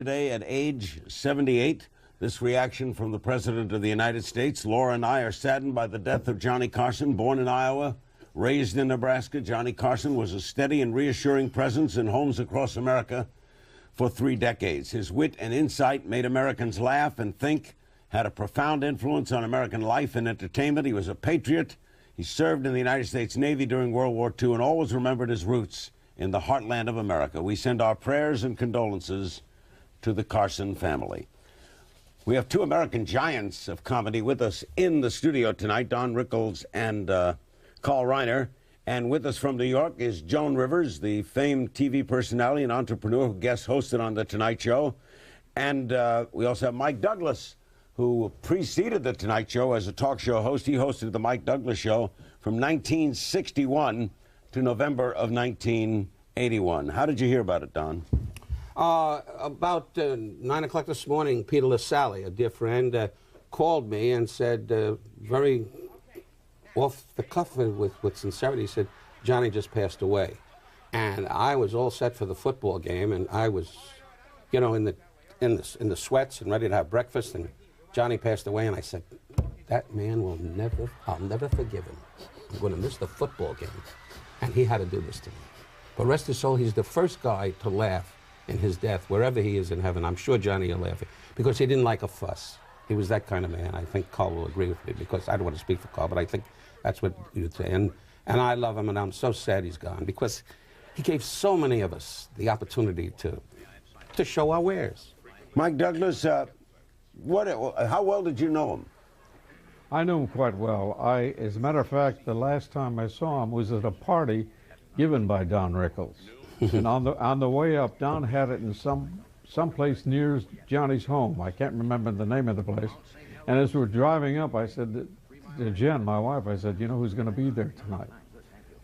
Today at age 78, this reaction from the President of the United States. Laura and I are saddened by the death of Johnny Carson. Born in Iowa, raised in Nebraska, Johnny Carson was a steady and reassuring presence in homes across America for 3 decades. His wit and insight made Americans laugh and think, had a profound influence on American life and entertainment. He was a patriot. He served in the United States Navy during World War II and always remembered his roots in the heartland of America. We send our prayers and condolences to the Carson family. We have 2 American giants of comedy with us in the studio tonight, Don Rickles and Carl Reiner. And with us from New York is Joan Rivers, the famed TV personality and entrepreneur who guest hosted on The Tonight Show. And we also have Mike Douglas, who preceded The Tonight Show as a talk show host. He hosted The Mike Douglas Show from 1961 to November of 1981. How did you hear about it, Don? About 9 o'clock this morning, Peter LaSalle, a dear friend, called me and said, very off the cuff with sincerity, he said, Johnny just passed away. And I was all set for the football game, and I was, you know, in the sweats and ready to have breakfast, and Johnny passed away, and I said, that man will never, I'll never forgive him. I'm going to miss the football game. And he had to do this to me. But rest his soul, he's the first guy to laugh in his death, wherever he is in heaven. I'm sure Johnny will laugh, because he didn't like a fuss. He was that kind of man. I think Carl will agree with me, because I don't want to speak for Carl, but I think that's what you'd say. And I love him, and I'm so sad he's gone, because he gave so many of us the opportunity to show our wares. Mike Douglas, how well did you know him? I knew him quite well. As a matter of fact, the last time I saw him was at a party given by Don Rickles. And on the way up, Don had it in some place near Johnny's home. I can't remember the name of the place. And as we're driving up, I said to Jen, my wife, I said, you know who's going to be there tonight?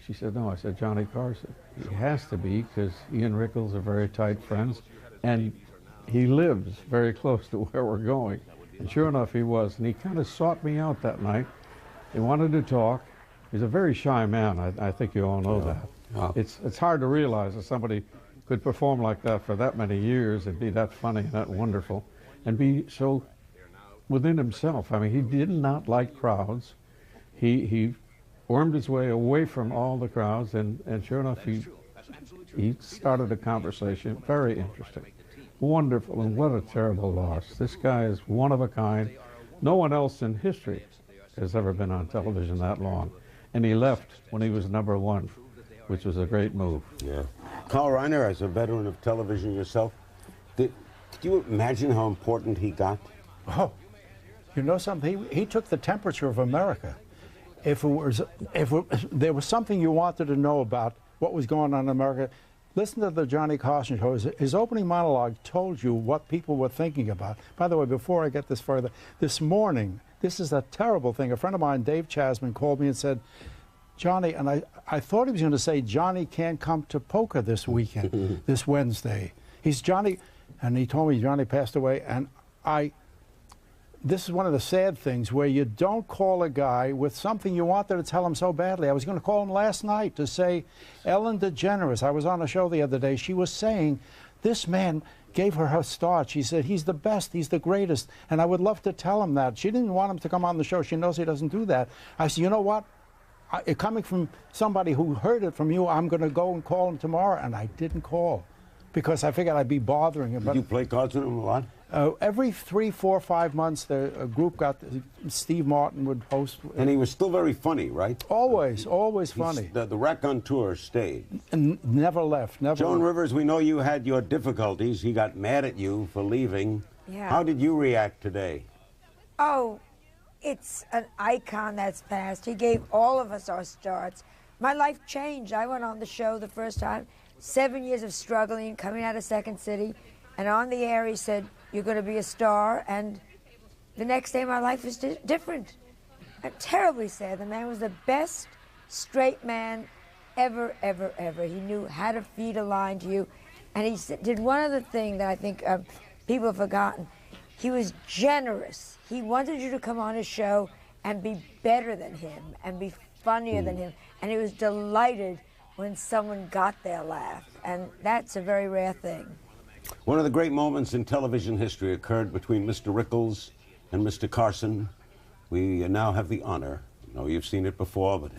She said, no. I said, Johnny Carson. He has to be, because he and Rickles are very tight friends, and he lives very close to where we're going. And sure enough, he was. And he kind of sought me out that night. He wanted to talk. He's a very shy man. I think you all know that. Oh. It's hard to realize that somebody could perform like that for that many years and be that funny and that wonderful and be so within himself. I mean, he did not like crowds. He wormed his way away from all the crowds, and sure enough, he started a conversation. Very interesting. Wonderful, and what a terrible loss. This guy is one of a kind. No one else in history has ever been on television that long. And he left when he was #1. Which was a great move. Yeah. Carl Reiner, as a veteran of television yourself, could you imagine how important he got? Oh, you know something? He took the temperature of America. If there was something you wanted to know about what was going on in America, listen to the Johnny Carson show. His opening monologue told you what people were thinking about. By the way, before I get this further, this morning, this is a terrible thing. A friend of mine, Dave Chasman, called me and said, Johnny, and I thought he was going to say, Johnny can't come to poker this weekend, this Wednesday. He's Johnny, and he told me Johnny passed away, and this is one of the sad things where you don't call a guy with something you wanted to tell him so badly. I was going to call him last night to say, Ellen DeGeneres, I was on a show the other day, she was saying, this man gave her start. She said, he's the best, he's the greatest, and I would love to tell him that. She didn't want him to come on the show. She knows he doesn't do that. I said, you know what? Coming from somebody who heard it from you, I'm going to go and call him tomorrow, and I didn't call because I figured I'd be bothering him. Did you play cards with him a lot? Every 3, 4, 5 months, a group Steve Martin would host. And he was still very funny, right? Always funny. The raconteur stayed. And never left, never Joan left. Rivers, we know you had your difficulties. He got mad at you for leaving. Yeah. How did you react today? Oh, it's an icon that's passed. He gave all of us our starts. My life changed. I went on the show the first time, 7 years of struggling, coming out of Second City, and on the air he said, you're going to be a star, and the next day my life was different. I'm terribly sad. The man was the best straight man ever, ever, ever. He knew how to feed a line to you, and he did one other thing that I think people have forgotten. He was generous. He wanted you to come on his show and be better than him and be funnier than him. And he was delighted when someone got their laugh. And that's a very rare thing. One of the great moments in television history occurred between Mr. Rickles and Mr. Carson. We now have the honor, I know you've seen it before, but it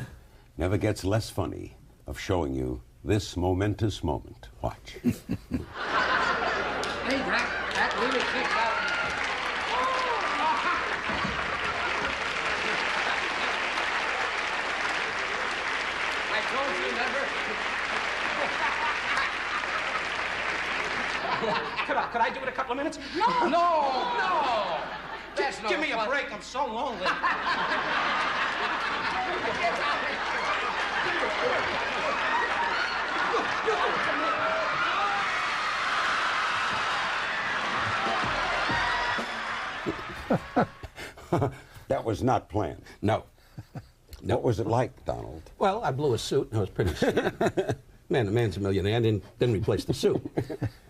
never gets less funny, of showing you this momentous moment. Watch. Hey, that really kicked out. I told you never. Could I do it a couple of minutes? No. No. That's no Give me a break. I'm so lonely. That was not planned. No. What was it like, Donald? Well, I blew a suit, and I was pretty sick. Man, the man's a millionaire, and didn't replace the suit.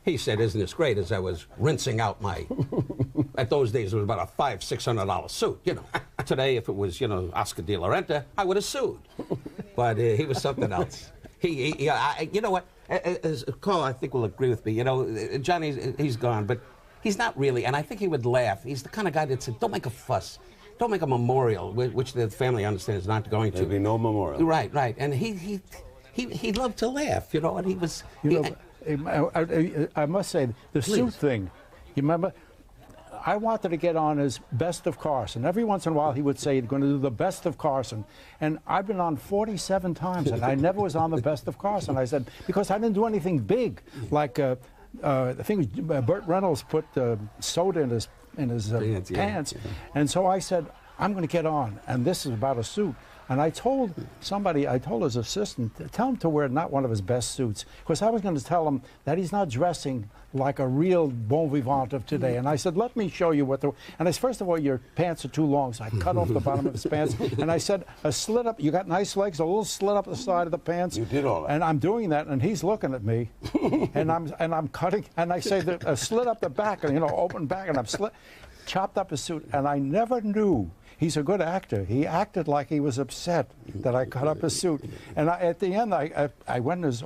He said, isn't this great, as I was rinsing out my... At those days, it was about a $500-600 suit, you know. Today, if it was, you know, Oscar de la Renta, I would have sued. But he was something else. You know what? As Carl, I think, will agree with me. You know, Johnny, he's gone, but he's not really, and I think he would laugh. He's the kind of guy that said, don't make a fuss. Don't make a memorial, which the family understands not going to. There'll be no memorial. Right, right. And he loved to laugh, you know, and he was... I must say, the suit thing, you remember, I wanted to get on as Best of Carson. Every once in a while he would say he's going to do the Best of Carson. And I've been on 47 times, and I never was on the Best of Carson. I said, because I didn't do anything big, like I think Burt Reynolds put soda in his pants. Yeah. And so I said, I'm going to get on, and this is about a suit. And I told his assistant, tell him to wear not one of his best suits, because I was going to tell him that he's not dressing like a real bon vivant of today. And I said, let me show you what the... And I said, first of all, your pants are too long, so I cut off the bottom of his pants. And I said, a slit up, you got nice legs, a little slit up the side of the pants. You did all that. And I'm doing that, and he's looking at me, and I'm cutting, and I say, a slit up the back, and, you know, open back, and I'm chopped up his suit, and I never knew. He's a good actor. He acted like he was upset that I cut up his suit. And at the end, I went and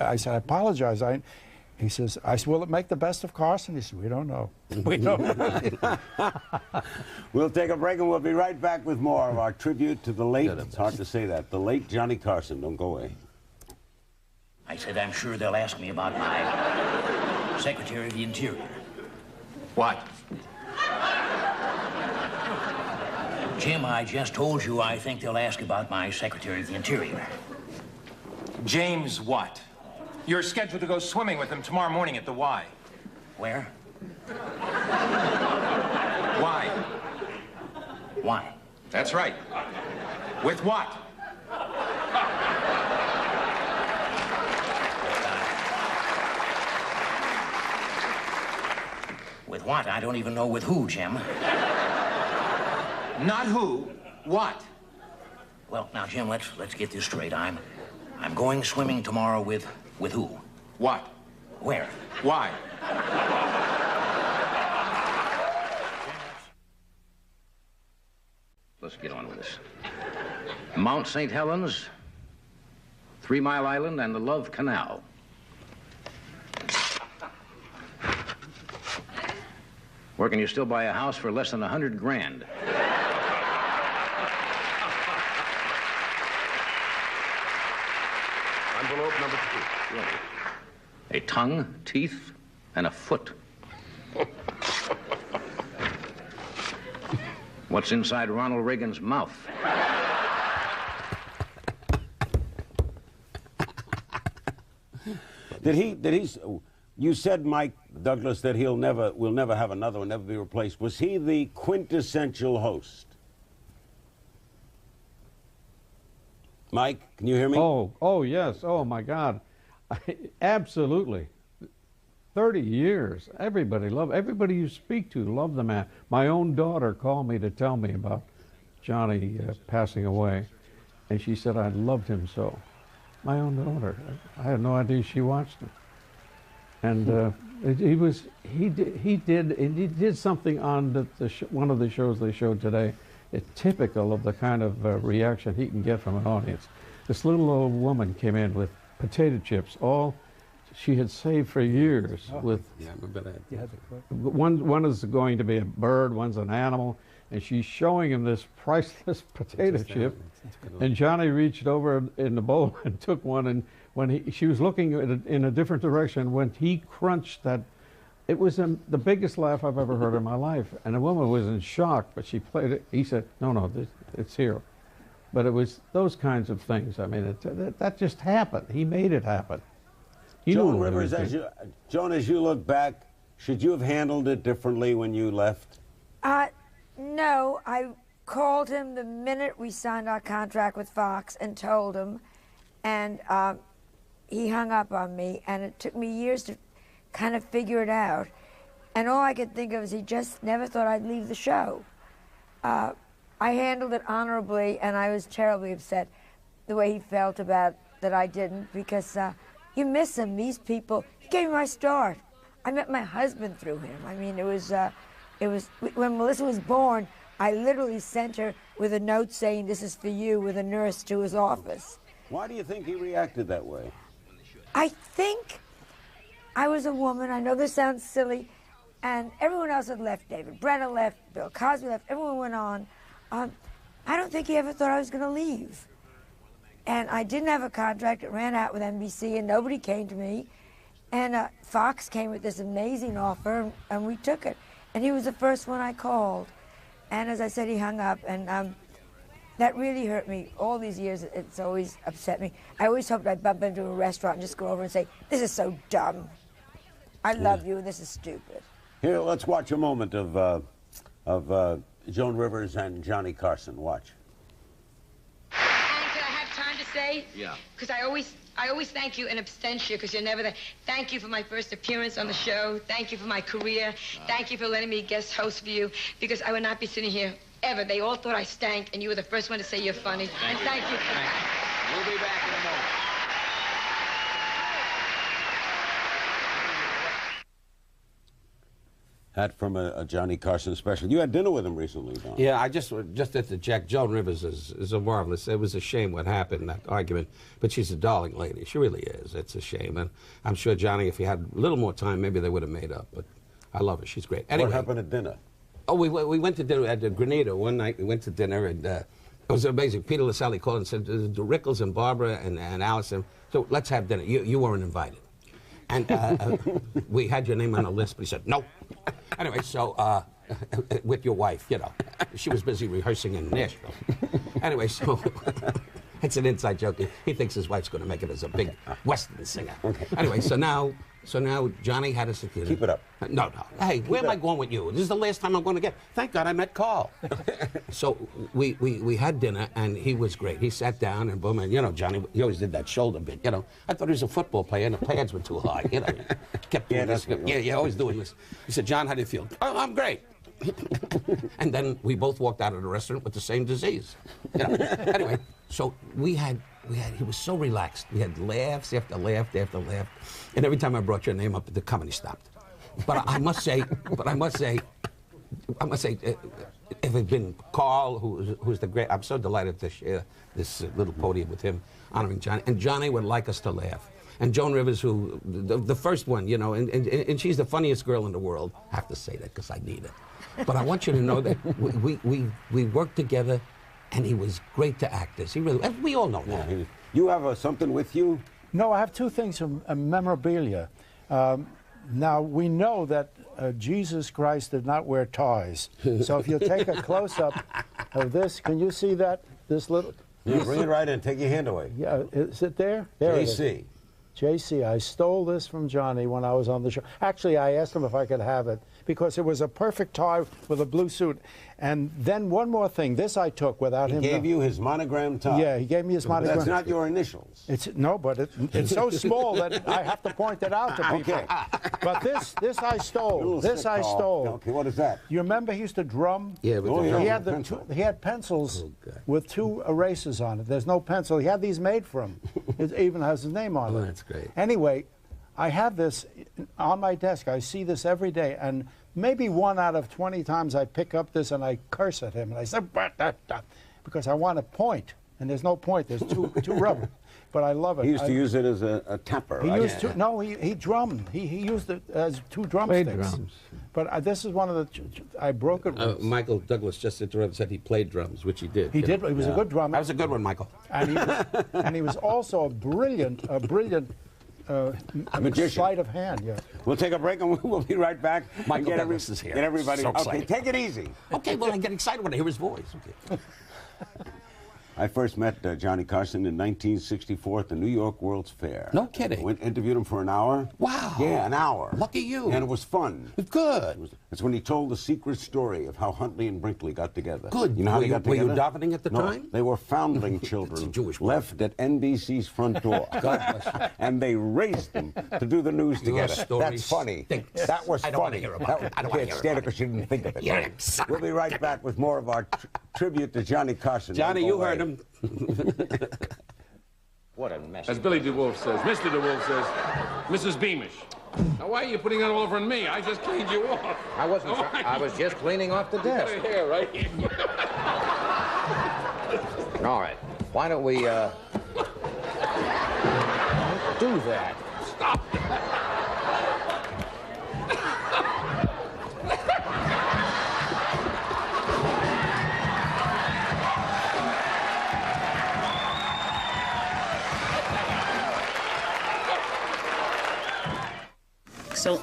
I said, I apologize. He says, will it make the Best of Carson? He said, we don't know. We don't know. We'll take a break, and we'll be right back with more of our tribute to the late, it's hard to say that, the late Johnny Carson. Don't go away. I said, I'm sure they'll ask me about my Secretary of the Interior. What? Jim, I just told you I think they'll ask about my Secretary of the Interior. James what? You're scheduled to go swimming with him tomorrow morning at the Y. Where? Why? Why? That's right. With what? With what? I don't even know with who, Jim. Not who, what? Well, now, Jim, let's get this straight. I'm going swimming tomorrow with who? What? Where? Why? Let's get on with this. Mount St. Helens, 3 Mile Island, and the Love Canal. Where can you still buy a house for less than $100 grand? Envelope number 2. A tongue, teeth, and a foot. What's inside Ronald Reagan's mouth? Did he, you said, Mike Douglas, that we'll never have another one, never be replaced. Was he the quintessential host? Mike, can you hear me? Oh, yes. Oh, my God. Absolutely. 30 years. Everybody you speak to loved the man. My own daughter called me to tell me about Johnny passing away, and she said I loved him so. My own daughter. I had no idea she watched him. And he did something on one of the shows they showed today. It's typical of the kind of reaction he can get from an audience. This little old woman came in with potato chips, all she had saved for years. With Yeah, I remember that. Yeah, one is going to be a bird, one's an animal, and she's showing him this priceless potato chip. And Johnny reached over in the bowl and took one, and when she was looking in a different direction, when he crunched that, it was the biggest laugh I've ever heard in my life. And the woman was in shock, but she played it. He said, no, it's here. But it was those kinds of things. I mean, that just happened. He made it happen. Joan Rivers, Joan, as you look back, should you have handled it differently when you left? No, I called him the minute we signed our contract with Fox and told him, and he hung up on me, and it took me years to kind of figure it out. And all I could think of is he just never thought I'd leave the show. I handled it honorably, and I was terribly upset the way he felt about that I didn't, because you miss him. These people, he gave me my start. I met my husband through him. I mean, it was when Melissa was born, I literally sent her with a note saying, "This is for you," with a nurse to his office. Why do you think he reacted that way? I think I was a woman. I know this sounds silly, and everyone else had left. David Brenner left, Bill Cosby left, everyone went on. I don't think he ever thought I was going to leave. And I didn't have a contract. It ran out with NBC, and nobody came to me. And Fox came with this amazing offer, and we took it. And he was the first one I called. And as I said, he hung up, and that really hurt me. All these years, it's always upset me. I always hoped I'd bump into a restaurant and just go over and say, "This is so dumb. I love you, and this is stupid." Here, let's watch a moment of Joan Rivers and Johnny Carson. Watch. And can I have time to say? Yeah. Because I always thank you in absentia, because you're never there. Thank you for my first appearance on the show. Thank you for my career. Thank you for letting me guest host for you, because I would not be sitting here ever. They all thought I stank, and you were the first one to say you're funny. Thank you. We'll be back in a moment. That from a Johnny Carson special. You had dinner with him recently, Don. Yeah, I just at the Jack. Joan Rivers is a marvelous. It was a shame what happened, that argument, but she's a darling lady. She really is. It's a shame, and I'm sure Johnny, if he had a little more time, maybe they would have made up. But I love her. She's great. Anyway, What happened at dinner? Oh, we went to dinner at Grenada one night. We went to dinner, and it was amazing. Peter Lasalle called and said, "Rickles and Barbara and Allison, so let's have dinner. You weren't invited." And we had your name on the list, but he said, "No." Anyway, so with your wife, you know. She was busy rehearsing in Nashville. Anyway, so it's an inside joke. He thinks his wife's going to make it as a big Western singer. Anyway, so now Johnny had us at dinner. Keep it up. No. Hey, where am I going with you? This is the last time I'm going to get. Thank God I met Carl. So we had dinner, and he was great. He sat down, and boom, and you know, Johnny, he always did that shoulder bit, you know. I thought he was a football player, and the pads were too high, you know. Kept doing this. Yeah, always doing this. He said, "John, how do you feel?" "Oh, I'm great." And then we both walked out of the restaurant with the same disease. You know? Anyway, so he was so relaxed. We had laughs after laugh after laugh. And every time I brought your name up, the comedy stopped. But I must say, if it had been Carl, who's the great, I'm so delighted to share this little podium with him, honoring Johnny. And Johnny would like us to laugh. And Joan Rivers, who, the first one, you know, and she's the funniest girl in the world. I have to say that because I need it. But I want you to know that we worked together, and he was great to actors. He really, we all know that. Yeah, you have something with you? No, I have two things from memorabilia. Now, we know that Jesus Christ did not wear ties. So if you take a close-up of this, can you see that? This little... Yeah, bring it right in. Take your hand away. Yeah, is it there? There it is. JC. JC, I stole this from Johnny when I was on the show. Actually, I asked him if I could have it because it was a perfect tie with a blue suit. And then one more thing. This I took without him. He gave you his monogram tie. Yeah, he gave me his monogram. That's not your initials. No, but it's so small that I have to point it out to people. Okay. But this I stole. This I stole. Okay, what is that? You remember he used to drum? Yeah, with the he drum. had he had pencils with two erasers on it. There's no pencil. He had these made for him. It even has his name on it. Oh, that's great. Anyway, I have this on my desk. I see this every day, and maybe 1 out of 20 times I pick up this and I curse at him, and I say, because I want to point and there's no point. There's two rubber. But I love it. He used to use it as a tapper, He right? used to. No, he drummed. He used it as two drumsticks. Played drums. But this is one of the. I broke it. once. Michael Douglas just interrupted and said he played drums, which he did. He did. He was a good drummer. That was a good one, Michael. And he was also a brilliant magician. sleight of hand. Yeah. We'll take a break and we'll be right back. Michael And Douglas is here. Get everybody. So Okay, excited. take it easy. Okay, well, I get excited when I hear his voice. Okay. I first met Johnny Carson in 1964 at the New York World's Fair. No kidding. Went, interviewed him for an hour. Wow. Yeah, an hour. Lucky you. And it was fun. Good. That's when he told the secret story of how Huntley and Brinkley got together. Good. You know how they got together? Were you davening at the No, time? they were foundling children. It's a Jewish word. left at NBC's front door. God bless you. And they raised them to do the news Your together. story That's funny. stinks. That was I don't wanna funny. hear about it. I don't wanna Can't hear stand it about because you didn't think of it. You're a sucker. We'll be right back with more of our tribute to Johnny Carson. Johnny, Don't go you heard away. him. What a mess. As Billy DeWolf says, Mr. DeWolf says, Mrs. Beamish. Now, why are you putting that all over on me? I just cleaned you off. I wasn't. I was just cleaning off the desk. Got a hair, right? All right. Why don't we, don't do that. Stop. So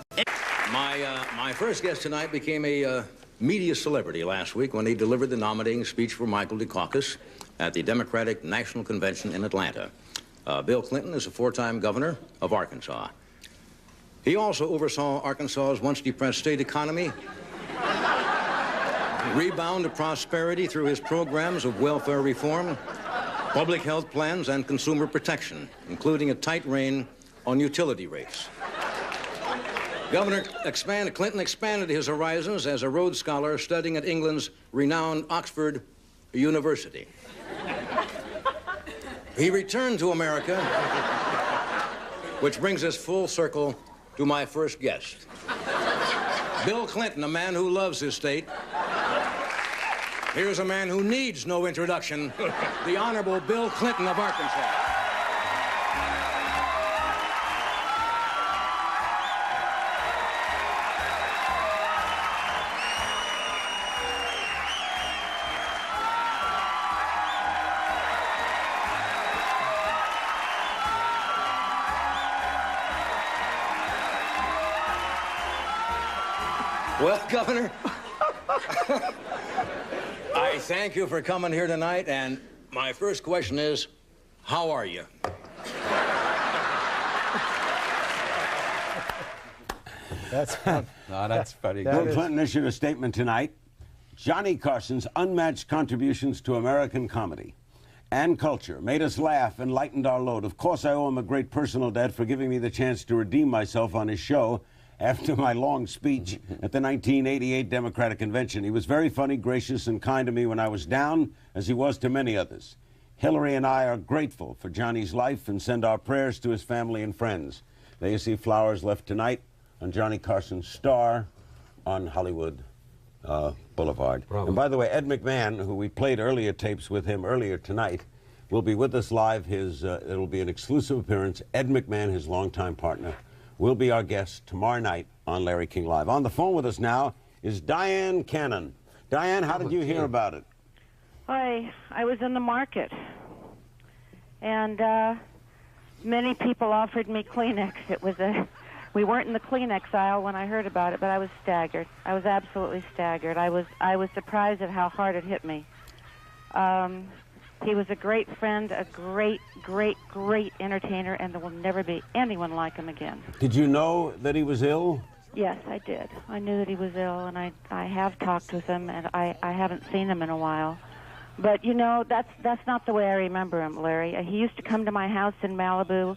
My first guest tonight became a media celebrity last week when he delivered the nominating speech for Michael Dukakis at the Democratic National Convention in Atlanta. Bill Clinton is a four-time governor of Arkansas. He also oversaw Arkansas's once depressed state economy rebound to prosperity through his programs of welfare reform, public health plans, and consumer protection, including a tight rein on utility rates. Governor Clinton expanded his horizons as a Rhodes Scholar studying at England's renowned Oxford University. He returned to America, which brings us full circle to my first guest. Bill Clinton, a man who loves his state. Here's a man who needs no introduction, the Honorable Bill Clinton of Arkansas. Well, Governor, I thank you for coming here tonight, and my first question is, how are you? That's fun. No, that's funny. That Bill is- Clinton issued a statement tonight. Johnny Carson's unmatched contributions to American comedy and culture made us laugh and lightened our load. Of course, I owe him a great personal debt for giving me the chance to redeem myself on his show after my long speech at the 1988 Democratic Convention. He was very funny, gracious, and kind to me when I was down, as he was to many others. Hillary and I are grateful for Johnny's life and send our prayers to his family and friends. There you see flowers left tonight on Johnny Carson's star on Hollywood Boulevard. Bravo. And by the way, Ed McMahon, who we played earlier tapes with him earlier tonight, will be with us live. It'll be an exclusive appearance. Ed McMahon, his longtime partner, will be our guest tomorrow night on Larry King Live. On the phone with us now is Diane Cannon. Diane, how did you hear about it? I was in the market, and many people offered me Kleenex. We weren't in the Kleenex aisle when I heard about it, but I was staggered. I was absolutely staggered. I was surprised at how hard it hit me. He was a great friend, a great, great, great entertainer, and there will never be anyone like him again. Did you know that he was ill? Yes, I did. I knew that he was ill, and I have talked with him, and I haven't seen him in a while. But, you know, that's not the way I remember him, Larry. He used to come to my house in Malibu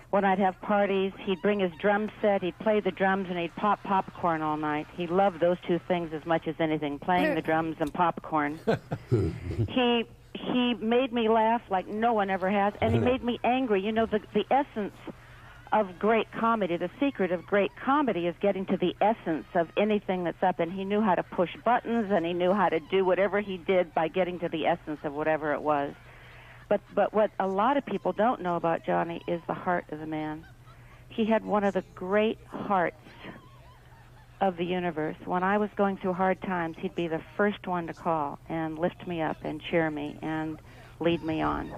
when I'd have parties. He'd bring his drum set, he'd play the drums, and he'd pop popcorn all night. He loved those two things as much as anything, playing the drums and popcorn. He made me laugh like no one ever has, and he made me angry. You know, the essence of great comedy, the secret of great comedy is getting to the essence of anything that's up, and he knew how to push buttons, and he knew how to do whatever he did by getting to the essence of whatever it was. But what a lot of people don't know about Johnny is the heart of the man. He had one of the great hearts of the universe. When I was going through hard times, he'd be the first one to call and lift me up and cheer me and lead me on.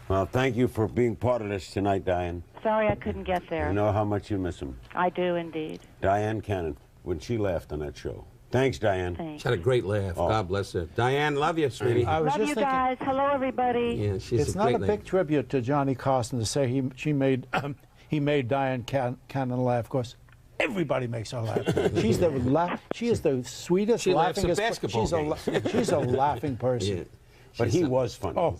Well, thank you for being part of this tonight, Diane. Sorry I couldn't get there. I know how much you miss him. I do indeed. Diane Cannon, when she laughed on that show. Thanks, Diane. Thanks. She had a great laugh. Oh. God bless her. Diane, love you, sweetie. I was Love just you thinking, guys. Hello, everybody. Yeah, she's it's a not great a lady. big tribute to Johnny Carson to say he made Diane Cannon laugh. Of course, everybody makes her laugh. She is the sweetest, She laughs at laughingest. basketball She's a laughing person. Yeah. But he was funny. Oh,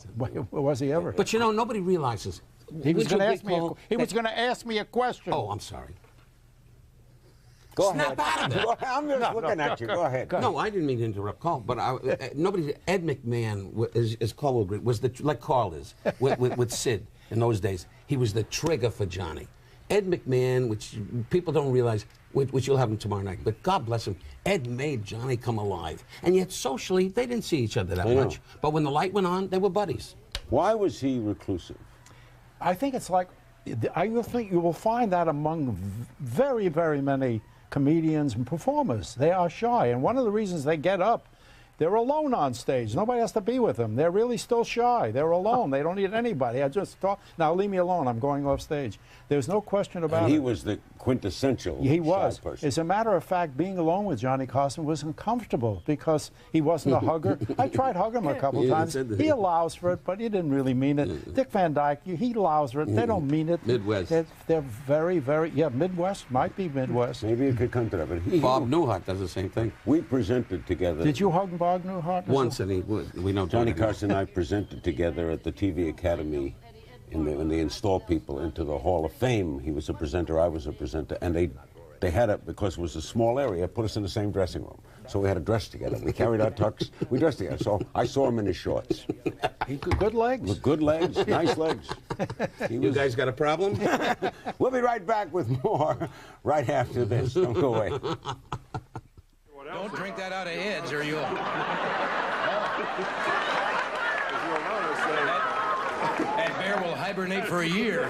was he ever? But you know, nobody realizes. He was Would you going to ask me. recall He was that- going to ask me a question. Oh, I'm sorry. Go Snap ahead. out of it. I'm just looking at you. Go ahead. No, I didn't mean to interrupt Carl, but nobody. Ed McMahon, as Carl will agree, was like Carl is with Sid in those days. He was the trigger for Johnny. Ed McMahon, which people don't realize, which you'll have him tomorrow night. But God bless him, Ed made Johnny come alive. And yet socially, they didn't see each other that much. But when the light went on, they were buddies. Why was he reclusive? I think it's like, I will think you will find that among very, very many comedians and performers. They are shy, and one of the reasons they get up, they're alone on stage. Nobody has to be with them. They're really still shy. They're alone. They don't need anybody. I just talk. Now leave me alone. I'm going off stage. There's no question about it. And he was the quintessential He was. shy person. As a matter of fact, being alone with Johnny Carson was uncomfortable because he wasn't a hugger. I tried hugging him a couple times. He allows for it, but he didn't really mean it. Dick Van Dyke, he allows for it. They don't mean it. Midwest. They're very, very, Midwest. Might be Midwest. Maybe it could come to that. But Bob Newhart does the same thing. we presented together. Did you hug Bob Newhart? Once, and we know Johnny Carson and I presented together at the TV Academy when they installed people into the Hall of Fame. He was a presenter, I was a presenter, and they had it, because it was a small area, put us in the same dressing room. So we had to dress together. We carried our tux, we dressed together. So I saw him in his shorts. Good legs. With good legs, nice legs. You guys got a problem? We'll be right back with more right after this. Don't go away. Don't drink that out of heads, or you'll... That bear will hibernate for a year.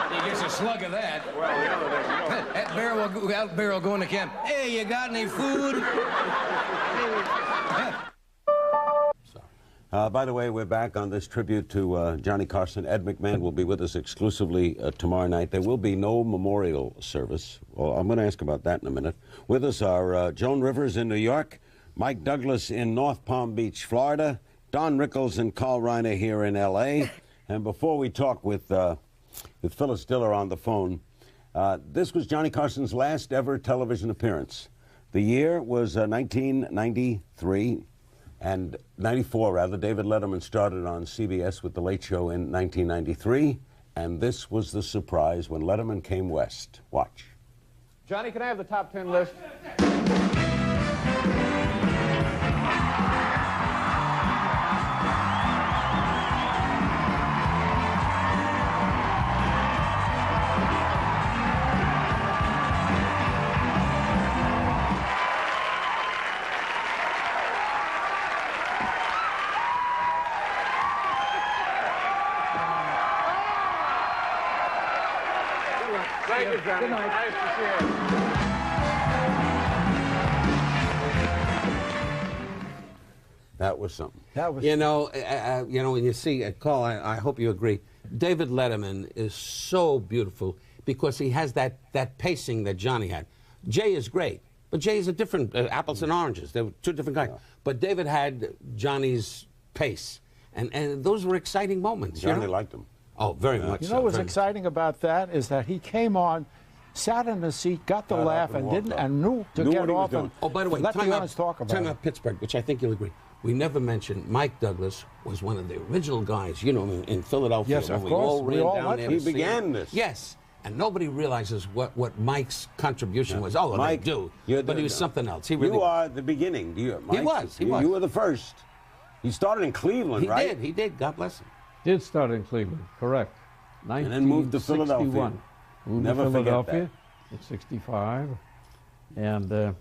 He gets a slug of that. That bear will go in the camp. Hey, you got any food? By the way, we're back on this tribute to Johnny Carson. Ed McMahon will be with us exclusively tomorrow night. There will be no memorial service. Well, I'm going to ask about that in a minute. With us are Joan Rivers in New York, Mike Douglas in North Palm Beach, Florida, Don Rickles and Carl Reiner here in L.A. And before we talk with Phyllis Diller on the phone, this was Johnny Carson's last ever television appearance. The year was 1993. And 94, rather. David Letterman started on CBS with The Late Show in 1993, and this was the surprise when Letterman came west. Watch. Johnny, can I have the top 10 list? Thank you, Johnny. Good night. Nice to see you. That was something. That was. You know, when you see Carl, I hope you agree. David Letterman is so beautiful because he has that pacing that Johnny had. Jay is great, but Jay is a different apples and oranges. They were two different guys. Yeah. But David had Johnny's pace, and those were exciting moments. Johnny liked him. Oh, very much. You know what's exciting about that is that he came on, sat in the seat, got the laugh, and knew to get off. And oh, by the way, let the audience talk about time it. out Pittsburgh, which I think you'll agree. We never mentioned Mike Douglas was one of the original guys, you know, in Philadelphia. Yes, of when course. We all ran down there. He began this. Yes. And nobody realizes what Mike's contribution was. Oh, Mike, they do. But he was something else. He really you are the beginning. Mike, he was. You were the first. He started in Cleveland, right? He did. God bless him. Did start in Cleveland, correct. And then moved to Philadelphia. Moved to Philadelphia in '65. And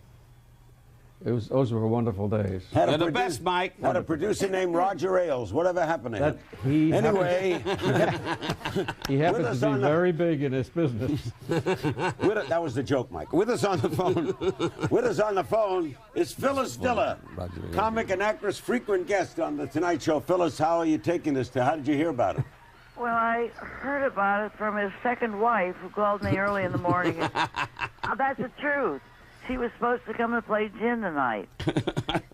Those were wonderful days. You're the best, Mike. Had a producer named Roger Ailes. Whatever happened to him? Anyway, he happens to be very big in this business. That was the joke, Mike. With us on the phone is Phyllis Diller, comic and actress, frequent guest on the Tonight Show. Phyllis, how are you taking this? How did you hear about it? Well, I heard about it from his second wife, who called me early in the morning. That's the truth. She was supposed to come and play gin tonight.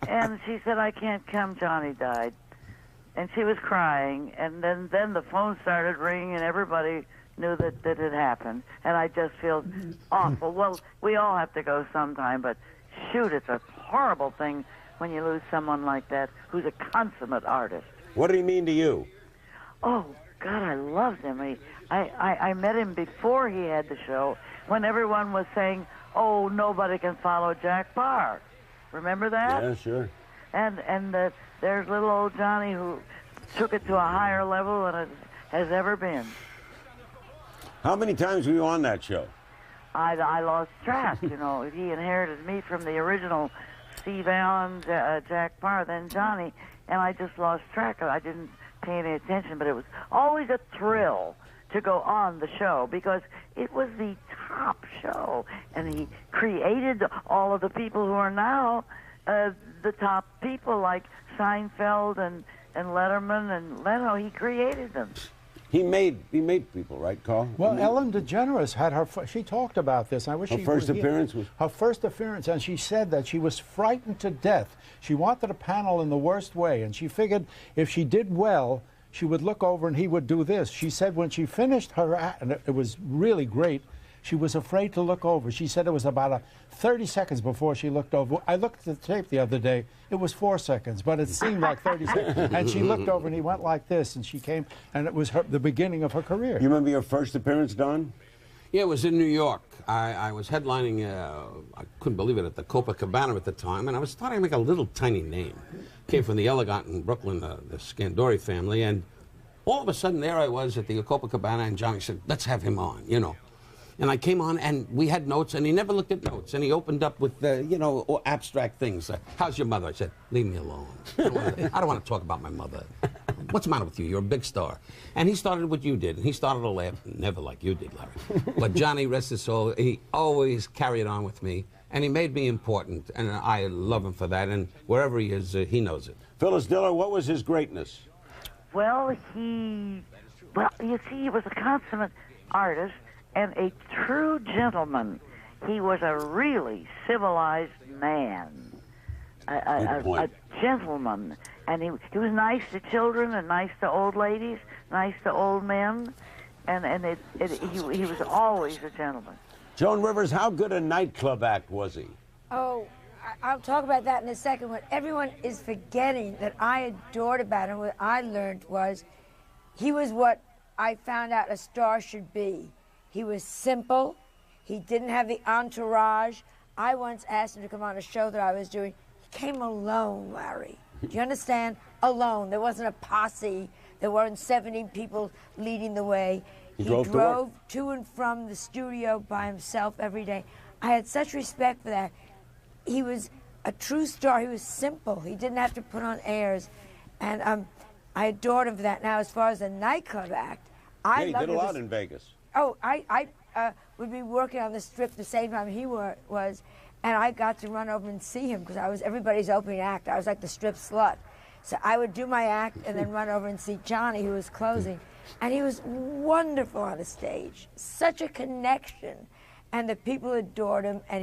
And she said, I can't come, Johnny died. And she was crying. And then the phone started ringing, and everybody knew that it had happened. And I just feel awful. Well, we all have to go sometime, but shoot, it's a horrible thing when you lose someone like that who's a consummate artist. What did he mean to you? Oh, God, I loved him. I met him before he had the show, when everyone was saying, oh, nobody can follow Jack Barr. Remember that? Yeah, sure. And there's little old Johnny who took it to a higher level than it has ever been. How many times were you on that show? I lost track, you know. He inherited me from the original Steve Allen, Jack Barr, then Johnny, and I just lost track. I didn't pay any attention, but it was always a thrill to go on the show because it was the top show, and he created all of the people who are now the top people like Seinfeld and Letterman and Leno. He created them. He made people, right, Carl? Well, Ellen DeGeneres had she talked about this. I wish her first appearance was her first appearance, and she said that she was frightened to death. She wanted a panel in the worst way, and she figured if she did well, she would look over and he would do this. She said when she finished her act, and it was really great, she was afraid to look over. She said it was about 30 seconds before she looked over. I looked at the tape the other day. It was 4 seconds, but it seemed like 30 seconds. And she looked over and he went like this, and she came, and it was the beginning of her career. You remember your first appearance, Don? Yeah, it was in New York. I was headlining, I couldn't believe it, at the Copacabana at the time, and I was starting to make a little tiny name. Came from the Elegant in Brooklyn, the Scandori family, and all of a sudden there I was at the Copacabana, and Johnny said, let's have him on, you know. And I came on, and we had notes, and he never looked at notes, and he opened up with, you know, abstract things. How's your mother? I said, leave me alone. I don't want to talk about my mother. What's the matter with you? You're a big star. And he started what you did, and he started to laugh, never like you did, Larry. But Johnny, rest his soul, he always carried on with me, and he made me important, and I love him for that, and wherever he is, he knows it. Phyllis Diller, what was his greatness? Well, you see, he was a consummate artist and a true gentleman. He was a really civilized man, a gentleman. And he was nice to children and nice to old ladies, nice to old men, and he was always a gentleman. Joan Rivers, how good a nightclub act was he? Oh, I'll talk about that in a second. What everyone is forgetting that I adored about him, what I learned was he was what I found out a star should be. He was simple. He didn't have the entourage. I once asked him to come on a show that I was doing. He came alone, Larry. Do you understand? Alone. There wasn't a posse. There weren't 70 people leading the way. He drove to and from the studio by himself every day. I had such respect for that. He was a true star. He was simple. He didn't have to put on airs. And I adored him for that. Now, as far as a nightclub act, he did a lot in Vegas. Oh, I would be working on the Strip the same time he was, and I got to run over and see him because I was everybody's opening act. I was like the Strip slut. So I would do my act and then run over and see Johnny, who was closing. And he was wonderful on the stage, such a connection. And the people adored him, and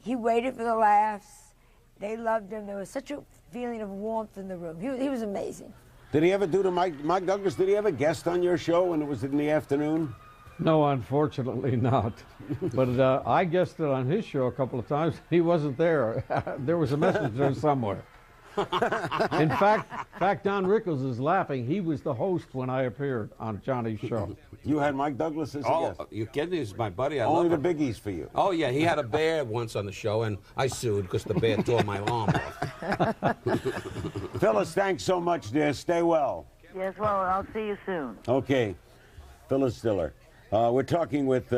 he waited for the laughs. They loved him. There was such a feeling of warmth in the room. He was amazing. Did he ever do to Mike Douglas? Did he ever guest on your show when it was in the afternoon? No, unfortunately not. But I guested on his show a couple of times. He wasn't there. There was a message there somewhere. In fact, Don Rickles is laughing. He was the host when I appeared on Johnny's show. You had Mike Douglas as a guest? Oh, you kidding? He's my buddy. Only the biggies for you. Oh, yeah. He had a bear once on the show, and I sued because the bear tore my arm off. Phyllis, thanks so much, dear. Stay well. Yes, well, I'll see you soon. Okay. Phyllis Diller. We're talking with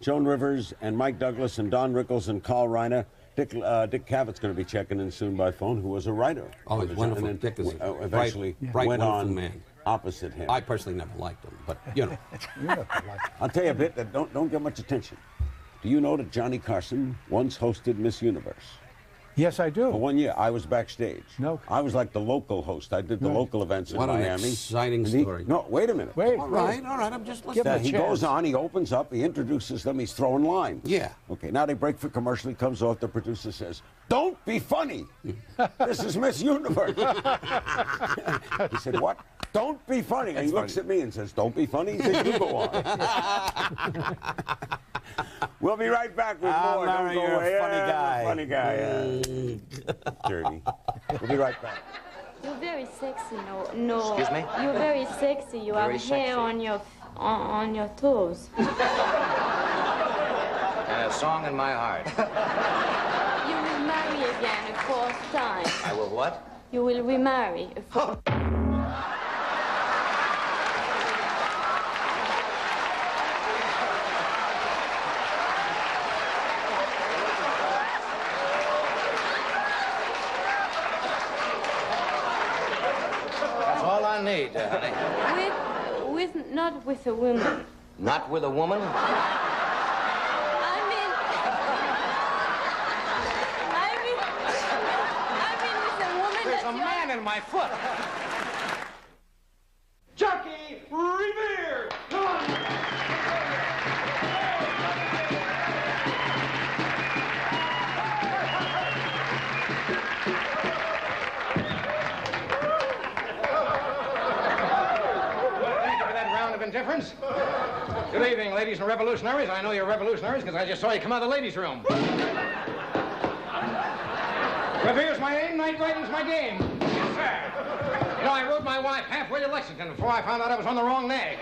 Joan Rivers and Mike Douglas and Don Rickles and Carl Reiner. Dick Cavett's going to be checking in soon by phone, who was a writer. Oh, he's wonderful. And Dick is a eventually bright, went wonderful on man. opposite him. I personally never liked him, but, you know. I'll tell you a bit that don't get much attention. Do you know that Johnny Carson once hosted Miss Universe? Yes, I do. For 1 year, I was backstage. No. I was like the local host. I did the local events in What an Miami. exciting And he- story. No, wait a minute. Wait, All right, I'm just listening. That he goes on, he opens up, he introduces them, he's throwing lines. Yeah. Okay, now they break for commercial, he comes off, the producer says, "Don't be funny. This is Miss Universe." He said, "What? Don't be funny." And he looks at me and says, "Don't be funny." He said, "You go on." We'll be right back with more. Don't Larry, go you're a away. funny guy. Funny guy. Dirty. We'll be right back. You're very sexy. No. Excuse me? You're very sexy. You Very have sexy. hair on your toes. And a song in my heart. You will marry again a fourth time. I will what? You will remarry a fourth. That's all I need, honey. Not with a woman. Not with a woman? I mean with a woman. There's that a you're- man in my foot. Jockey Revere! Come on! Thank you for that round of indifference. Good evening, ladies and revolutionaries. I know you're revolutionaries because I just saw you come out of the ladies' room. Revere's my aim, night writing's my game. Yes, sir. You know, I rode my wife halfway to Lexington before I found out I was on the wrong nag.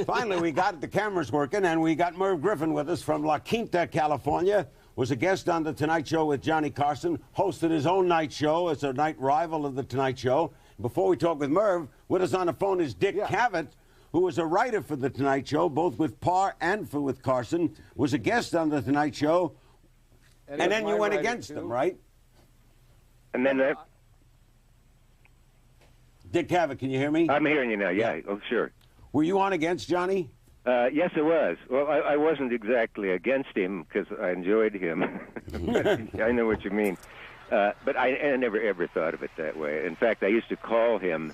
Finally, we got the cameras working, and we got Merv Griffin with us from La Quinta, California. Was a guest on The Tonight Show with Johnny Carson, hosted his own night show as a night rival of The Tonight Show. Before we talk with Merv, with us on the phone is Dick Cavett, who was a writer for The Tonight Show, both with Parr and with Carson, was a guest on The Tonight Show, and then you went against him, right? And then Dick Cavett, can you hear me? I'm hearing you now, yeah. Oh, sure. Were you on against Johnny? Yes, it was. Well, I wasn't exactly against him because I enjoyed him. I know what you mean. But I never ever thought of it that way. In fact, I used to call him,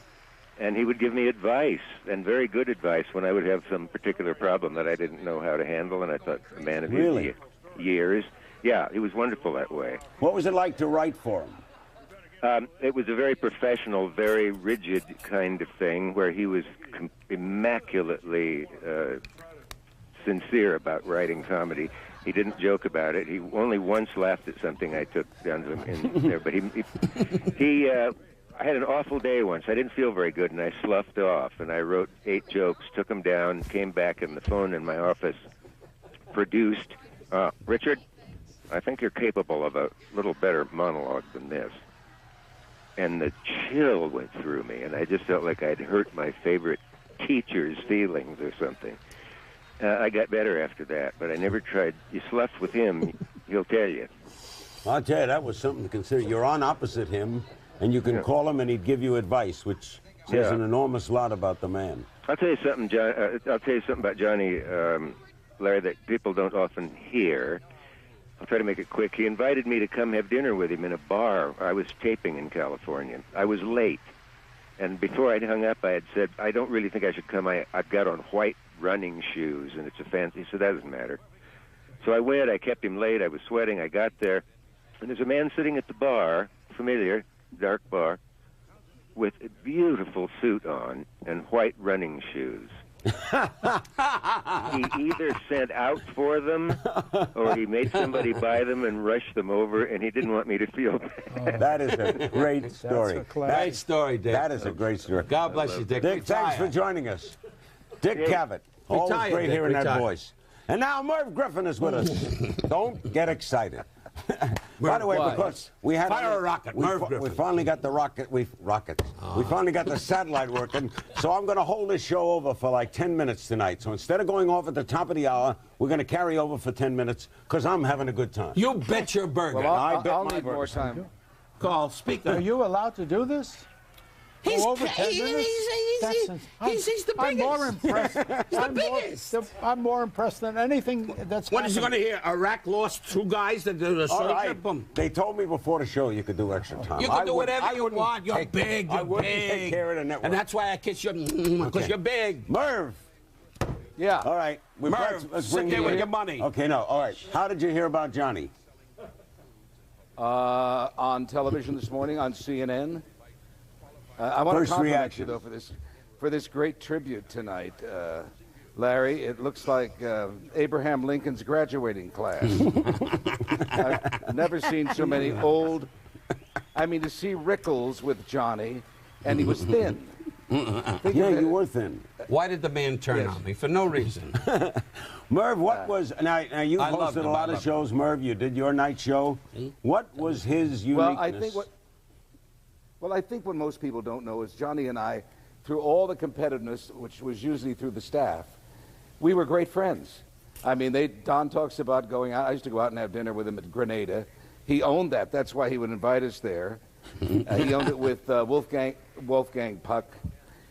and he would give me advice, and very good advice, when I would have some particular problem that I didn't know how to handle, and I thought, a man of his years. Yeah, he was wonderful that way. What was it like to write for him? It was a very professional, very rigid kind of thing where he was immaculately sincere about writing comedy. He didn't joke about it. He only once laughed at something I took down to him in there. But I had an awful day once. I didn't feel very good, and I sloughed off. And I wrote 8 jokes, took them down, came back, and the phone in my office produced, Richard, I think you're capable of a little better monologue than this. And the chill went through me, and I just felt like I'd hurt my favorite teacher's feelings or something. I got better after that, but I never tried. You slough with him, he'll tell you. I'll tell you, that was something to consider. You're on opposite him, and you can call him, and he'd give you advice, which says an enormous lot about the man. I'll tell you something, John. I'll tell you something about Johnny, Larry, that people don't often hear. I'll try to make it quick. He invited me to come have dinner with him in a bar. I was taping in California. I was late. And before I'd hung up, I had said, I don't really think I should come. I've got on white running shoes, and it's a fancy, so that doesn't matter. So I went. I kept him late. I was sweating. I got there. And there's a man sitting at the bar, familiar, dark bar, with a beautiful suit on and white running shoes. He either sent out for them or he made somebody buy them and rush them over, and he didn't want me to feel bad. That is a great story. Great story, Dick. That is a great story. God bless you, Dick. Dick, thanks for joining us. Dick Cavett. Always Retired, great Dick, hearing that retired. voice. And now Merv Griffin is with us. Don't get excited. By the way, Why? because we had Fire a rocket, Merv we Griffin. finally got the rocket. We finally got the satellite working. So I'm going to hold this show over for like 10 minutes tonight. So instead of going off at the top of the hour, we're going to carry over for 10 minutes because I'm having a good time. You bet your burger. Well, I bet I'll my need more burger. time. Carl, speak Are up. you allowed to do this? He's, Go over 10 minutes? he's the biggest. I'm more impressed. He's the biggest. I'm more impressed than anything that's What is he going happened. to hear? Iraq lost 2 guys that did a All soldier? right. Boom. They told me before the show you could do extra time. You can do whatever I you wouldn't want. You're take- big. I You're wouldn't big. take care of the network. And that's why I kiss you, because Okay. you're big. Merv. Yeah. All right. Merv, let's sit bring there you with in. your money. Okay, no. All right. How did you hear about Johnny? On television this morning on CNN. I want to First compliment reaction. you, though, for this great tribute tonight. Larry, it looks like Abraham Lincoln's graduating class. I've never seen so many old... I mean, to see Rickles with Johnny, and he was thin. Yeah, you were thin. Why did the man turn Yes. on me? For no reason. Merv, what was now you I loved hosted him, a lot I of loved shows, Merv. You did your night show. What was his uniqueness? Well, I think what most people don't know is Johnny and I, through all the competitiveness, which was usually through the staff, we were great friends. I mean, Don talks about going out. I used to go out and have dinner with him at Grenada. He owned that. That's why he would invite us there. He owned it with Wolfgang Puck.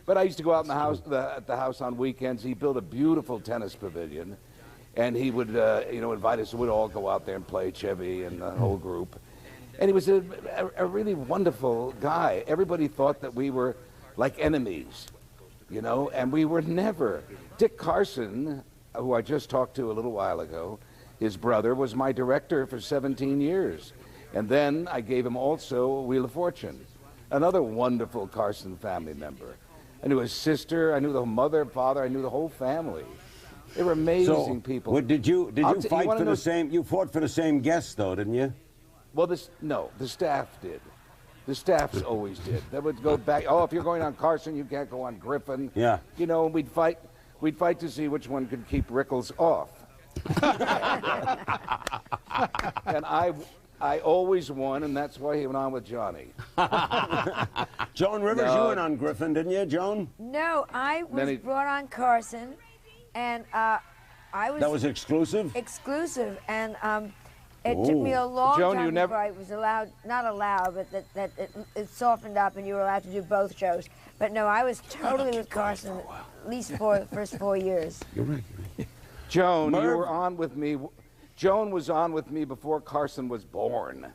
But I used to go out in the house, at the house on weekends. He built a beautiful tennis pavilion, and he would, invite us. We'd all go out there and play, Chevy and the whole group. And he was a really wonderful guy. Everybody thought that we were like enemies, and we were never. Dick Carson, who I just talked to a little while ago, his brother, was my director for 17 years. And then I gave him also Wheel of Fortune, another wonderful Carson family member. I knew his sister, I knew the mother, father, I knew the whole family. They were amazing people. Did you fight for the same? You fought for the same guests, though, didn't you? Well, the staff did. The staffs always did. They would go back. Oh, if you're going on Carson, you can't go on Griffin. Yeah. We'd fight to see which one could keep Rickles off. And I always won, and that's why he went on with Johnny. Joan Rivers, No. you went on Griffin, didn't you, Joan? No, I was brought on Carson, and I was... That was exclusive? Exclusive, and it took me a long Joan, time you never- before I was not allowed, but that it softened up and you were allowed to do both shows. But no, I was totally with Carson, at least for the first 4 years. You're right. Joan, you Merv? were on with me. Joan was on with me before Carson was born.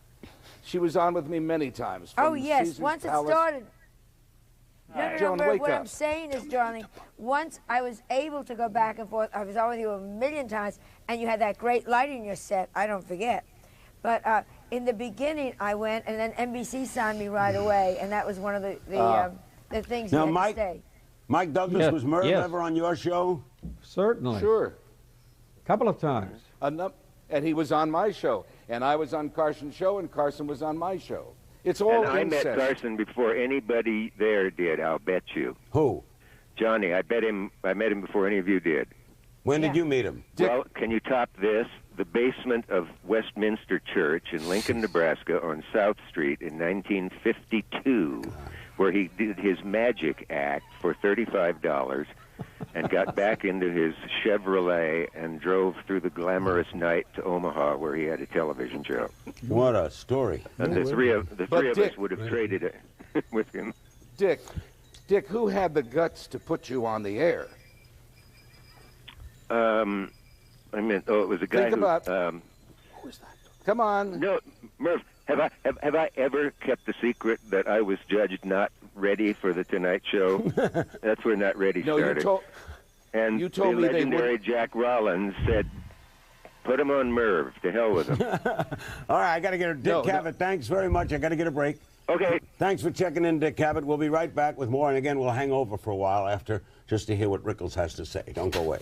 She was on with me many times. Oh, from yes, Caesar's once Palace. it started. No, Joan, Merv, wake what up. I'm saying is, darling, once I was able to go back and forth, I was on with you a million times, and you had that great light in your set, I don't forget. But in the beginning, I went, and then NBC signed me right away, and that was one of the things Now, you had Mike, to stay. Mike Douglas, Yes, was Merv yes. ever on your show? Certainly. Sure. Couple of times. And he was on my show. And I was on Carson's show, and Carson was on my show. It's all And I met incest. Carson before anybody there did, I'll bet you. Who? Johnny, I met him before any of you did. When did you meet him? Well, can you top this? The basement of Westminster Church in Lincoln, Nebraska on South Street in 1952, where he did his magic act for $35 and got back into his Chevrolet and drove through the glamorous night to Omaha, where he had a television show. What a story. And the three of Dick- us would have traded it with him. Dick, who had the guts to put you on the air? It was a guy Think who. about- Come on. No, Merv, have I ever kept the secret that I was judged not ready for the Tonight Show? That's where Not Ready No, started. And you told the me they legendary wouldn't- Jack Rollins said, "Put him on Merv. To hell with him." All right, I got to get a Dick No, Cavett. Thanks very much. I got to get a break. Okay. Thanks for checking in, Dick Cavett. We'll be right back with more, and again, we'll hang over for a while after just to hear what Rickles has to say. Don't go away.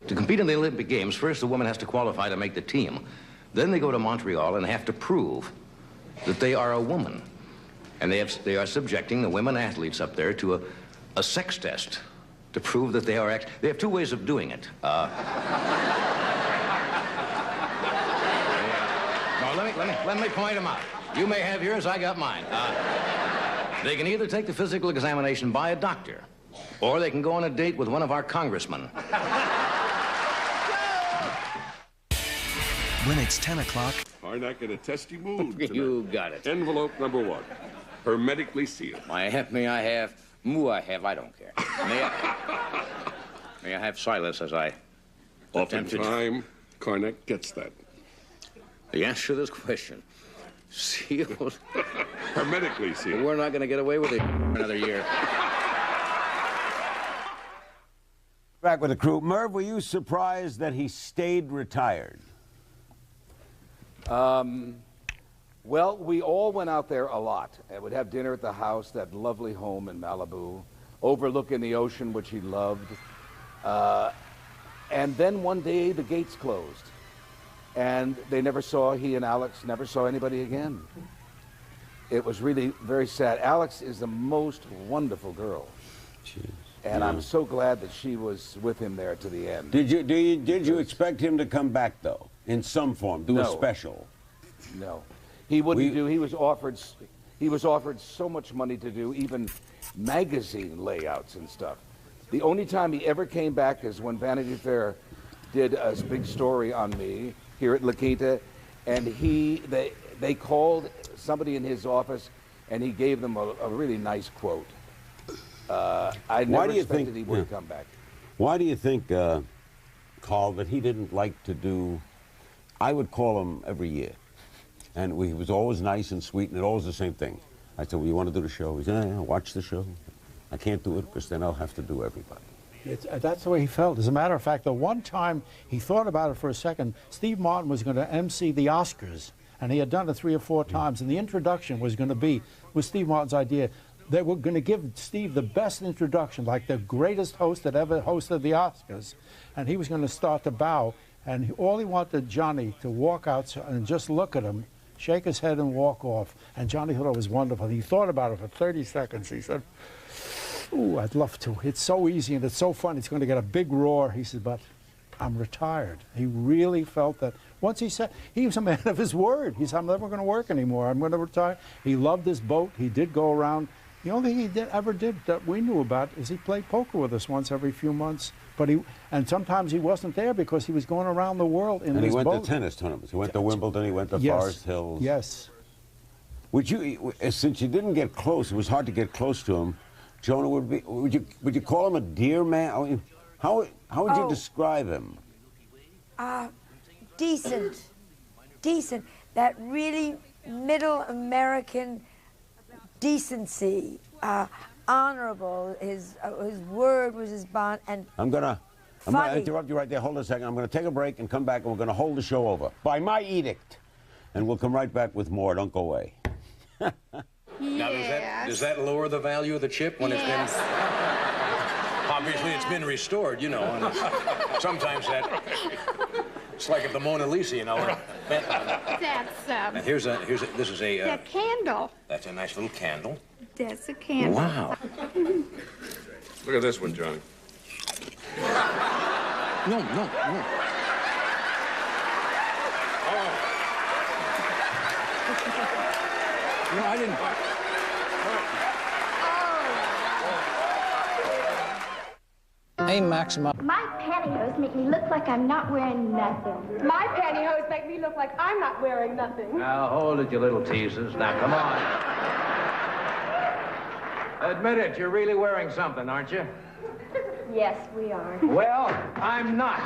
To compete in the Olympic Games, first the woman has to qualify to make the team. Then they go to Montreal and have to prove that they are a woman. And they are subjecting the women athletes up there to a sex test to prove that they are they have two ways of doing it. No, No, let me point them out. You may have yours, I got mine. They can either take the physical examination by a doctor, or they can go on a date with one of our congressmen. When it's 10 o'clock... Harnack in a testy mood tonight. You got it. Envelope number 1. Hermetically sealed. May I have, I don't care. May I have Silas as I Oftentimes, Karnak gets that. The answer to this question, sealed. Hermetically sealed. We're not going to get away with it another year. Back with the crew. Merv, were you surprised that he stayed retired? Well, we all went out there a lot and would have dinner at the house, that lovely home in Malibu, overlooking the ocean, which he loved. And then one day the gates closed, and he and Alex never saw anybody again. It was really very sad. Alex is the most wonderful girl. Jeez. And I'm so glad that she was with him there to the end. Did you expect him to come back, though, in some form, do a special? No. He wouldn't do. He was offered so much money to do even magazine layouts and stuff. The only time he ever came back is when Vanity Fair did a big story on me here at La Quinta, and they called somebody in his office, and he gave them a really nice quote. I never expected he would come back. Why do you think, Carl, that he didn't like to do? I would call him every year, and he was always nice and sweet, and it always the same thing. I said, "Well, you want to do the show?" He said, "Yeah, watch the show." I can't do it because then I'll have to do everybody. That's the way he felt. As a matter of fact, the one time he thought about it for a second, Steve Martin was going to MC the Oscars, and he had done it 3 or 4 times, and the introduction was going to be, with Steve Martin's idea, they were going to give Steve the best introduction, like the greatest host that ever hosted the Oscars, and he was going to start to bow, and all he wanted Johnny to walk out and just look at him, shake his head and walk off, and Johnny thought it was wonderful. He thought about it for 30 seconds. He said, "Ooh, I'd love to. It's so easy and it's so fun. It's going to get a big roar." He said, "But I'm retired." He really felt that. Once he said, he was a man of his word. He said, "I'm never going to work anymore. I'm going to retire." He loved his boat. He did go around. The only thing he ever did that we knew about is he played poker with us once every few months. And sometimes he wasn't there because he was going around the world in his boat. And he went to tennis tournaments. He went to Wimbledon. He went to Forest Hills. Yes. Would you, since you didn't get close, it was hard to get close to him. Jonah, would you call him a dear man? I mean, how would you describe him? Decent. That really middle American decency, honorable. His word was his bond, and I'm gonna interrupt you right there. Hold on a second. I'm gonna take a break and come back, and we're gonna hold the show over by my edict, and we'll come right back with more. Don't go away. Now, does that lower the value of the chip when it's been... Obviously, it's been restored, you know, and sometimes that... It's like at the Mona Lisa, you know. That's, Now, this is a... a candle. That's a nice little candle. That's a candle. Wow. Look at this one, Johnny. No. No, I didn't... Hey, Maxima. My pantyhose make me look like I'm not wearing nothing. My pantyhose make me look like I'm not wearing nothing. Now, hold it, you little teasers. Now, come on. Admit it, you're really wearing something, aren't you? Yes, we are. Well, I'm not.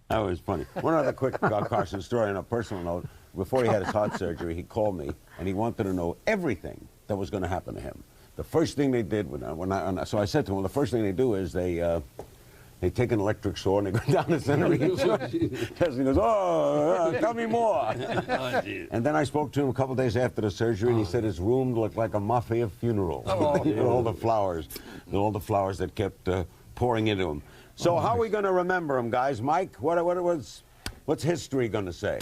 That was funny. One other quick Carson story on a personal note. Before he had his heart surgery, he called me, and he wanted to know everything that was going to happen to him. The first thing they did, so I said to him, the first thing they do is they take an electric saw and they go down the center of each one. He goes, tell me more. And then I spoke to him a couple of days after the surgery, and he said his room looked like a mafia funeral. All the flowers that kept pouring into him. So how are we going to remember him, guys? Mike, what's history going to say?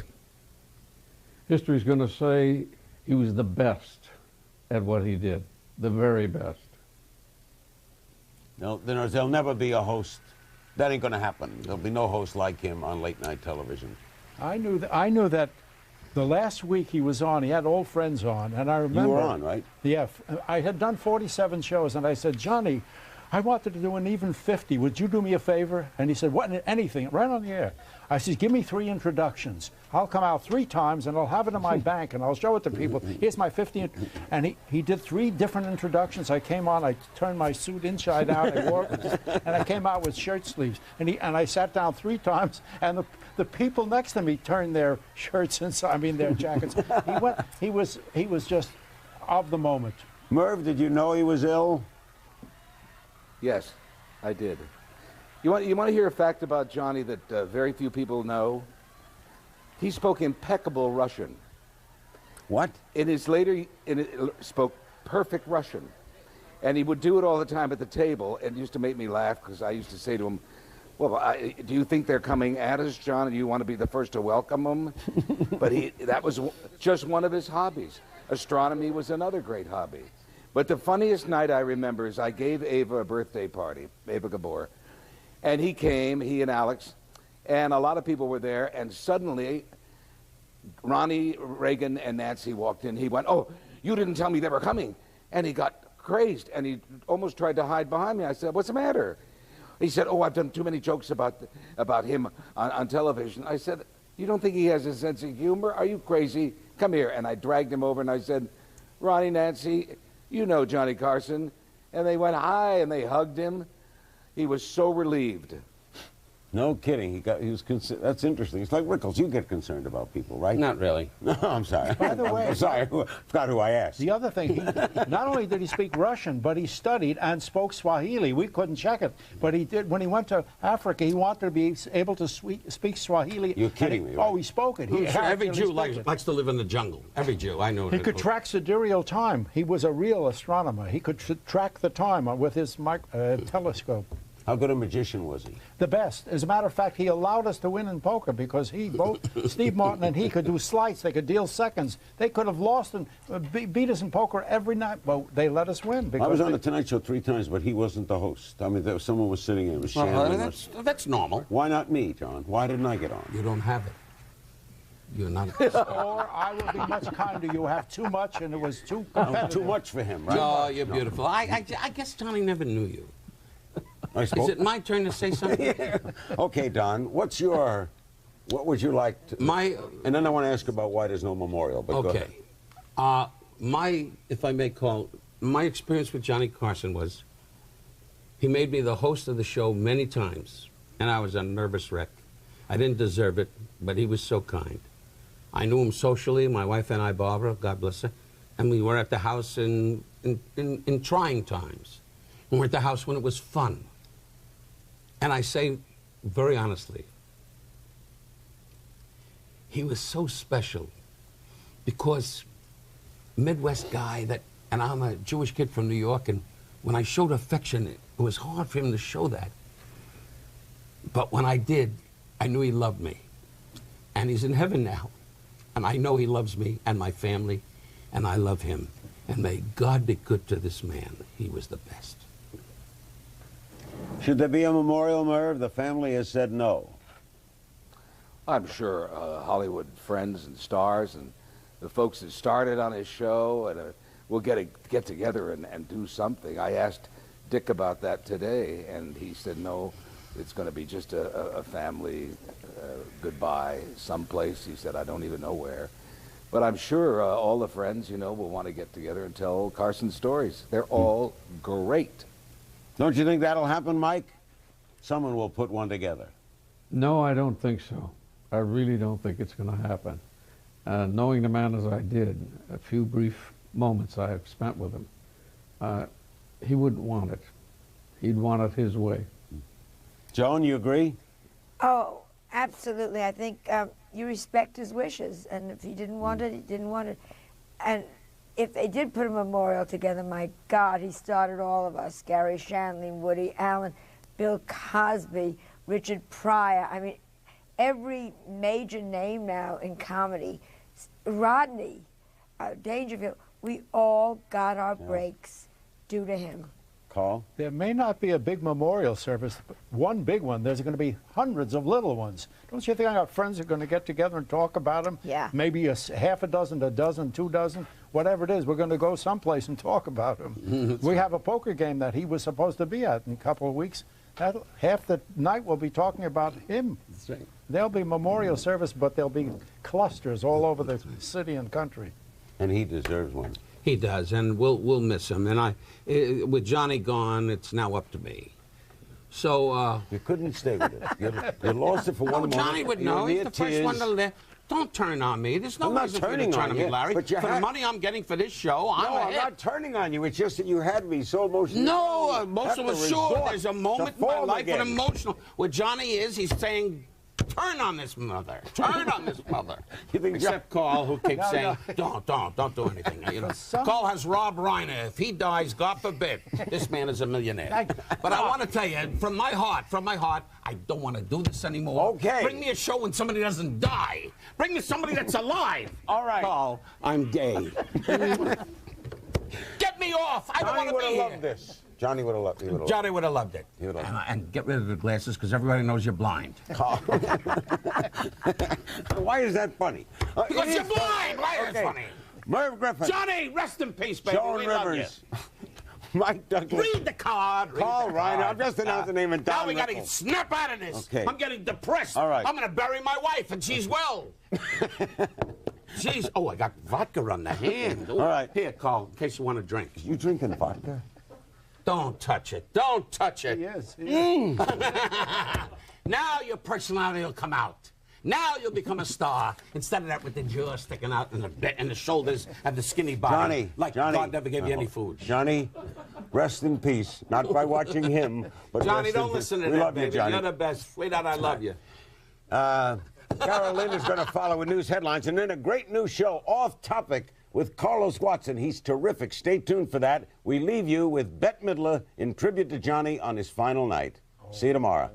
History's going to say he was the best at what he did. The very best. No, there'll never be a host That ain't going to happen. There'll be no host like him on late night television. I knew that the last week he was on, he had old friends on, and I remember... You were on, right? Yeah. I had done 47 shows, and I said, Johnny, I wanted to do an even 50. Would you do me a favor? And he said, what, anything, right on the air. I said, give me 3 introductions. I'll come out 3 times, and I'll have it in my bank, and I'll show it to people. Here's my 50. And he did 3 different introductions. I came on, I turned my suit inside out, I wore it, and I came out with shirt sleeves. And I sat down 3 times, and the people next to me turned their shirts inside, their jackets. He was just of the moment. Merv, did you know he was ill? Yes, I did. You want to hear a fact about Johnny that very few people know? He spoke impeccable Russian. What? Spoke perfect Russian. And he would do it all the time at the table, and it used to make me laugh because I used to say to him, well, do you think they're coming at us, John, and you want to be the first to welcome them? But that was just one of his hobbies. Astronomy was another great hobby. But the funniest night I remember is I gave Ava a birthday party, Ava Gabor, and he came, he and Alex, and a lot of people were there, and suddenly Ronnie Reagan and Nancy walked in. He went, oh, you didn't tell me they were coming. And he got crazed, and he almost tried to hide behind me. I said, what's the matter? He said, oh, I've done too many jokes about him on television. I said, you don't think he has a sense of humor? Are you crazy? Come here. And I dragged him over, and I said, Ronnie, Nancy, you know Johnny Carson. And they went, hi, and they hugged him. He was so relieved. No kidding. That's interesting. It's like Rickles. You get concerned about people, right? Not really. No, I'm sorry. By the way, I'm sorry. I forgot who I asked. The other thing, not only did he speak Russian, but he studied and spoke Swahili. We couldn't check it, but he did. When he went to Africa, he wanted to be able to speak Swahili. You're kidding me, right? Oh, he spoke it. Every Jew likes to live in the jungle. Every Jew, I know. He could track sidereal time. He was a real astronomer. He could track the time with his telescope. How good a magician was he? The best. As a matter of fact, he allowed us to win in poker because both Steve Martin and he could do slice. They could deal seconds. They could have lost and beat us in poker every night. Well, they let us win. I was on the Tonight Show 3 times, but he wasn't the host. Someone was sitting in. That's normal. Why not me, John? Why didn't I get on? You don't have it. You're not. Or I will be much kinder. You have too much, and it was too competitive. Too much for him, right? No, you're beautiful. I guess Johnny never knew you. Is it my turn to say something? Yeah. Okay, Don. What would you like to... And then I want to ask about why there's no memorial, but okay. Go ahead. If I may call, my experience with Johnny Carson was he made me the host of the show many times, and I was a nervous wreck. I didn't deserve it, but he was so kind. I knew him socially, my wife and I, Barbara, God bless her, and we were at the house in trying times. We were at the house when it was fun. And I say very honestly, he was so special because Midwest guy and I'm a Jewish kid from New York, and when I showed affection, it was hard for him to show that. But when I did, I knew he loved me. And he's in heaven now. And I know he loves me and my family, and I love him. And may God be good to this man. He was the best. Should there be a memorial, Merv? The family has said no. I'm sure Hollywood friends and stars and the folks that started on his show and will get together and do something. I asked Dick about that today, and he said no, it's going to be just a family goodbye someplace. He said, I don't even know where. But I'm sure all the friends, will want to get together and tell Carson stories. They're all great. Don't you think that'll happen, Mike? Someone will put one together. No, I don't think so. I really don't think it's going to happen. Knowing the man as I did, a few brief moments I have spent with him, he wouldn't want it. He'd want it his way. Joan, you agree? Oh, absolutely. I think you respect his wishes, and if he didn't want it, he didn't want it. And if they did put a memorial together, my God, he started all of us. Gary Shandling, Woody Allen, Bill Cosby, Richard Pryor. I mean, every major name now in comedy. Rodney, Dangerfield, we all got our breaks due to him. Carl? There may not be a big memorial service, but one big one. There's going to be hundreds of little ones. Don't you think our friends are going to get together and talk about them? Yeah. Maybe half a dozen, a dozen, 2 dozen, whatever it is. We're going to go someplace and talk about him. We have a poker game that he was supposed to be at in a couple of weeks. Half the night we'll be talking about him. That's right. There'll be memorial service, but there'll be clusters all over the city and country. And he deserves one. He does, and we'll miss him. And with Johnny gone, it's now up to me. So you couldn't stay with it. You lost it for one moment. Johnny would know. He's the first one to live. Don't turn on me. There's no reason for you to turn on me, Larry. But for the money I'm getting for this show, I'm not turning on you. It's just that you had me so emotional. No, emotional. Sure, there's a moment in my life when emotional. What Johnny is, he's saying, turn on this mother. Turn on this mother. You think Except Carl, who keeps saying, don't do anything. You know, Carl has Rob Reiner. If he dies, God forbid, this man is a millionaire. But I want to tell you, from my heart, I don't want to do this anymore. Okay. Bring me a show when somebody doesn't die. Bring me somebody that's alive. All right. Carl, I'm gay. Get me off. I don't want to be here. Loved this. Johnny would have loved it. Johnny would have loved it. He would have. And get rid of the glasses, because everybody knows you're blind. Why is that funny? Because you're blind. Why is it funny? Merv Griffin. Johnny, rest in peace, baby. Joan We love Rivers. Mike Douglas. Read the card. Carl Reiner. I've just announced the name of Don Now we got to Rickles. snap out of this. Okay. I'm getting depressed. All right. I'm going to bury my wife, and she's well. Jeez. Oh, I got vodka on the hand. All right. Here, Carl, in case you want a drink. You drinking vodka? Don't touch it. Don't touch it. Yes. Now your personality will come out. Now you'll become a star. Instead of that with the jaw sticking out and the shoulders and the skinny body. Johnny. God never gave you any food. Johnny, rest in peace. Not by watching him, but Johnny, rest in don't peace. listen to We that, love baby. you, Johnny. You're the best. Sweetheart, I love you. Carolyn is going to follow with news headlines and then a great new show, Off Topic, with Carlos Watson. He's terrific. Stay tuned for that. We leave you with Bette Midler in tribute to Johnny on his final night. See you tomorrow.